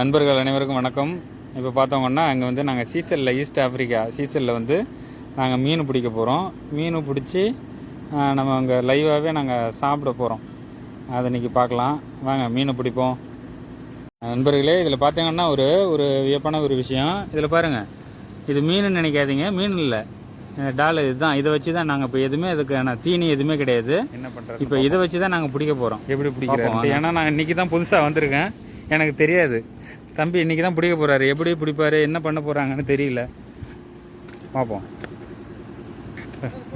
நண்பர்கள் அனைவருக்கும் வணக்கம். இப்போ பார்த்தோங்கன்னா அங்கே வந்து நாங்கள் சீசலில் ஈஸ்ட் ஆஃப்ரிக்கா சீசலில் வந்து நாங்கள் மீன் பிடிக்க போகிறோம். மீன் பிடிச்சி நம்ம அங்கே லைவாகவே நாங்கள் சாப்பிட போகிறோம். அதை இன்றைக்கி பார்க்கலாம் வாங்க, மீன் பிடிப்போம். நண்பர்களே, இதில் பார்த்தீங்கன்னா ஒரு வியப்பான ஒரு விஷயம். இதில் பாருங்கள், இது மீன் நினைக்காதீங்க, மீன் இல்லை, டால். இதுதான், இதை வச்சு தான் நாங்கள் இப்போ எதுவுமே அதுக்கான தீனி எதுவுமே கிடையாது. என்ன பண்ணுறது, இப்போ இதை வச்சு தான் நாங்கள் பிடிக்க போகிறோம். எப்படி பிடிக்கிறோம்? ஏன்னா நான் இன்றைக்கி தான் புதுசாக வந்திருக்கேன், எனக்கு தெரியாது. தம்பி இன்றைக்கி தான் பிடிக்க போகிறாரு. எப்படி பிடிப்பார், என்ன பண்ண போகிறாங்கன்னு தெரியல. பார்ப்போம்.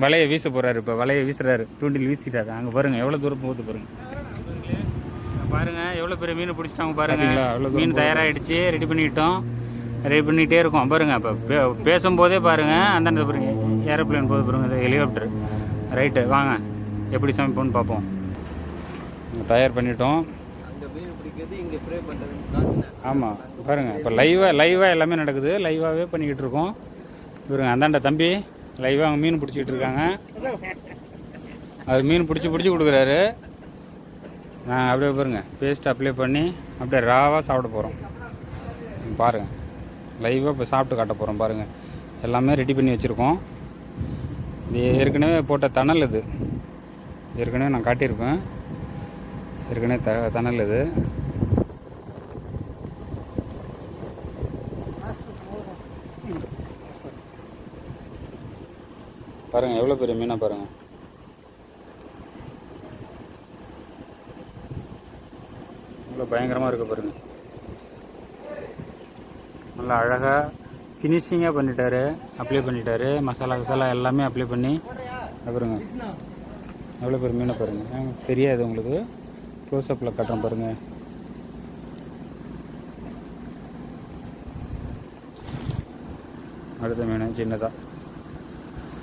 வலையை வீச போகிறாரு. இப்போ வலையை வீசுகிறாரு, தூண்டில் வீசிட்டாரு. அங்கே பாருங்கள் எவ்வளோ தூரம் போகுது பாருங்கள். பாருங்கள் எவ்வளோ பெரிய மீன் பிடிச்சிட்டாங்க பாருங்கள். மீன் தயாராகிடுச்சு, ரெடி பண்ணிகிட்டே இருக்கோம் பாருங்கள். இப்போ பேசும்போதே பாருங்கள், அந்தாண்ட பாருங்கள் ஏரோப்ளேன் போது பாருங்கள், ஹெலிகாப்டர். ரைட்டு, வாங்க எப்படி சமைப்போம்னு பார்ப்போம். தயார் பண்ணிட்டோம். ஆமாம் பாருங்கள், இப்போ லைவாக எல்லாமே நடக்குது. லைவாகவே பண்ணிக்கிட்டு இருக்கோம். பாருங்க அந்தாண்ட தம்பி லைவாக அவங்க மீன் பிடிச்சிக்கிட்டு இருக்காங்க. அது மீன் பிடிச்சி கொடுக்குறாரு. நாங்கள் அப்படியே பாருங்கள் பேஸ்ட் அப்ளை பண்ணி அப்படியே ராவாக சாப்பிட போகிறோம். பாருங்கள் லைவாக இப்போ சாப்பிட்டு காட்ட போகிறோம். பாருங்கள் எல்லாமே ரெடி பண்ணி வச்சுருக்கோம். இது ஏற்கனவே போட்ட தணல். இது ஏற்கனவே நான் காட்டியிருப்பேன். ஏற்கனவே தணல். இது பாருங்கள் எவ்வளோ பெரிய மீனாக பாருங்கள். எவ்வளோ பயங்கரமாக இருக்குது பாருங்கள். நல்லா அழகாக ஃபினிஷிங்காக பண்ணிட்டாரு, அப்ளை பண்ணிட்டாரு. மசாலா எல்லாமே அப்ளை பண்ணி பாருங்க. எவ்வளோ பெரிய மீனை பாருங்கள். தெரியாது உங்களுக்கு, க்ளோஸ்அப்பில் காட்டுறேன் பாருங்கள். அடுத்த மீன்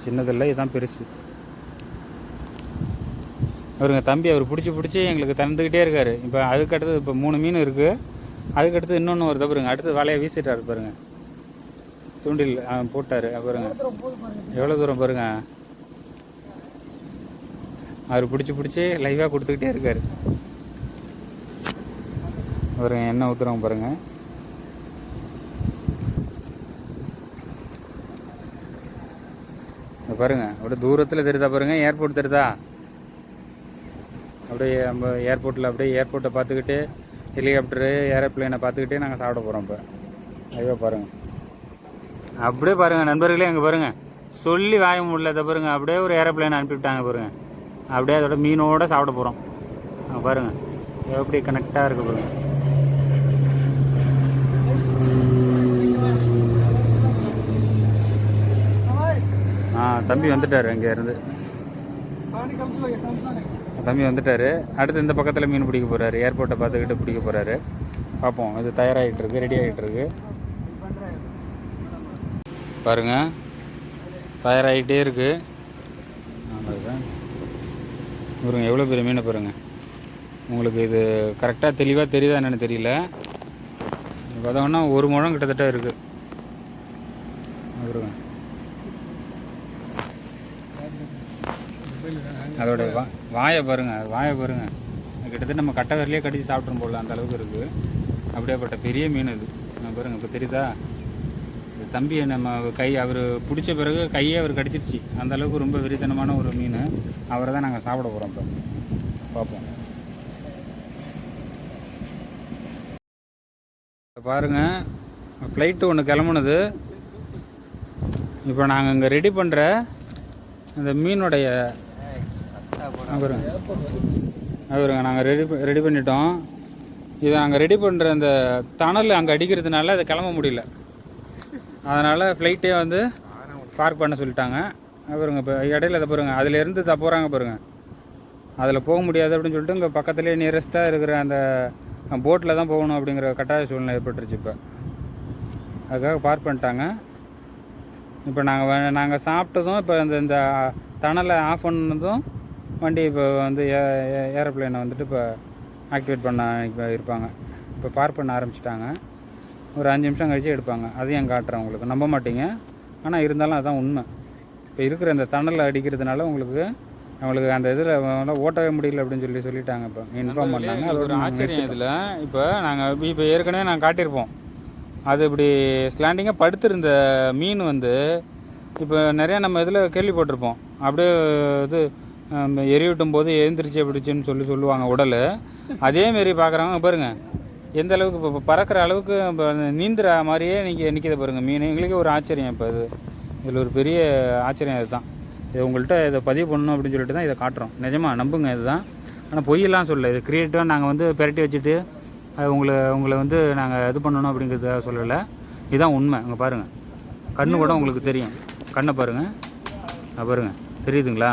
சின்னதில்லை, இதுதான் பெருசு. அவருங்க தம்பி அவர் பிடிச்சி எங்களுக்கு தந்துக்கிட்டே இருக்கார். இப்போ அதுக்கடுத்து இப்போ 3 மீன் இருக்குது. அதுக்கடுத்து இன்னொன்று வருது பாருங்க. அடுத்து வலையை வீசிட்டாரு பாருங்க, தூண்டில் போட்டார் பாருங்க. எவ்வளோ தூரம் பாருங்க. அவர் பிடிச்சி லைவாக கொடுத்துக்கிட்டே இருக்கார். பாருங்க என்ன ஊற்றுறோம் பாருங்கள். பாருங்கள் அப்படியே தூரத்தில் தெரியுதா பாருங்கள், ஏர்போர்ட் தெரியுதா. அப்படியே நம்ம ஏர்போர்ட்டை பார்த்துக்கிட்டு, ஹெலிகாப்டரு ஏரோப்ளேனை பார்த்துக்கிட்டே நாங்கள் சாப்பிட போகிறோம். இப்போ ஐயோ பாருங்கள், அப்படியே பாருங்கள் நண்பர்களே. அங்கே பாருங்கள், சொல்லி வாய முடியல பாருங்கள். அப்படியே ஒரு ஏரோப்ளேனை அனுப்பிவிட்டாங்க பாருங்கள். அப்படியே அதோட மீனோடு சாப்பிட போகிறோம். அங்கே பாருங்கள் எப்படி கனெக்டாக இருக்குது பாருங்கள். தம்பி வந்துட்டார். அங்கே இருந்து தம்பி வந்துட்டார். அடுத்து இந்த பக்கத்தில் மீன் பிடிக்க போகிறாரு. ஏர்போர்ட்டை பார்த்துக்கிட்டு பிடிக்க போகிறாரு. பார்ப்போம். இது தயாராகிட்டு இருக்கு, ரெடி ஆகிட்டு இருக்கு. பாருங்கள் தயாராகிட்டே இருக்கு. பாருங்க எவ்வளோ பெரிய மீனை பாருங்கள். உங்களுக்கு இது கரெக்டாக தெளிவாக தெரியுதா என்னென்னு தெரியல. பார்த்தோம்னா 1 முழம் கிட்டத்தட்ட இருக்குது. பாருங்க அதோட வாயை பாருங்கள். கிட்டத்தட்ட நம்ம கட்டை விரலையே கடிச்சு சாப்பிட்றோம் போல், அந்த அளவுக்கு இருக்குது. அப்படியேப்பட்ட பெரிய மீன் இது. பாருங்கள் இப்போ தெரியுதா. தம்பி நம்ம அவர் பிடிச்ச பிறகு கையே அவர் கடிச்சிருச்சு. அந்த அளவுக்கு ரொம்ப வெறித்தனமான ஒரு மீன். அவரை தான் நாங்கள் சாப்பிட போகிறோம். இப்போ பார்ப்போம். பாருங்கள் ஃப்ளைட்டு ஒன்று கிளம்புனது. இப்போ நாங்கள் இங்கே ரெடி பண்ணுற இந்த மீனுடைய அவருங்க நாங்கள் ரெடி பண்ணிட்டோம். இதை நாங்கள் ரெடி பண்ணுற அந்த தணல் அங்கே அடிக்கிறதுனால அதை கிளம்ப முடியல. அதனால் ஃப்ளைட்டே வந்து பார்க் பண்ண சொல்லிட்டாங்க. பாருங்க இப்போ இடையில அதை பாருங்கள், அதிலேருந்து போகிறாங்க பாருங்கள். அதில் போக முடியாது அப்படின்னு சொல்லிட்டு இங்கே பக்கத்துலேயே நியரஸ்ட்டாக இருக்கிற அந்த போட்டில் தான் போகணும் அப்படிங்கிற கட்டாய சூழ்நிலை ஏற்பட்டுருச்சு. இப்போ அதுக்காக பார்க் பண்ணிட்டாங்க. இப்போ நாங்கள் சாப்பிட்டதும் இப்போ இந்த தணலை ஆஃப் பண்ணதும் வண்டி இப்போ வந்து ஏரோப்ளேனை வந்துட்டு இப்போ ஆக்டிவேட் பண்ண இப்போ இருப்பாங்க. இப்போ பார்க் பண்ண ஆரம்பிச்சிட்டாங்க. ஒரு 5 நிமிஷம் கழிச்சு எடுப்பாங்க. அதையும் காட்டுறேன் உங்களுக்கு, நம்ப மாட்டீங்க. ஆனால் இருந்தாலும் அதுதான் உண்மை. இப்போ இருக்கிற இந்த தணல் அடிக்கிறதுனால உங்களுக்கு அவங்களுக்கு அந்த இதில் ஓட்டவே முடியல அப்படின்னு சொல்லிட்டாங்க. இப்போ இன்ஃபார்ம் பண்ணாங்க. அது ஒரு ஆச்சரியம் இதில். இப்போ நாங்கள் இப்போ ஏற்கனவே நாங்கள் காட்டியிருப்போம். அது இப்படி ஸ்லாண்டிங்காக படுத்திருந்த மீன் வந்து இப்போ நிறையா நம்ம இதில் கேள்விப்பட்டிருப்போம். அப்படியே இது எரிவிட்டும் போது எழுந்திரிச்சு அப்படிச்சுன்னு சொல்லுவாங்க உடல். அதேமாரி பார்க்குறவங்க பாருங்கள் எந்த அளவுக்கு இப்போ பறக்கிற அளவுக்கு இப்போ நீந்துற மாதிரியே நீங்கள் நிற்கிது பாருங்கள் மீன். எங்களுக்கே ஒரு ஆச்சரியம். இப்போ இதில் ஒரு பெரிய ஆச்சரியம் இதுதான். இது உங்கள்கிட்ட இதை பதிவு பண்ணணும் அப்படின்னு சொல்லிட்டு தான் இதை காட்டுறோம். நிஜமாக நம்புங்க இதுதான். ஆனால் பொய்யெல்லாம் சொல்லலை. இது க்ரியேட்டிவாக நாங்கள் வந்து பெரட்டி வச்சுட்டு அது உங்களை வந்து நாங்கள் இது பண்ணணும் அப்படிங்கிறத சொல்லலை. இதுதான் உண்மை. அங்கே பாருங்கள் கண்ணு கூட உங்களுக்கு தெரியும். கண்ணை பாருங்கள். பாருங்கள் தெரியுதுங்களா?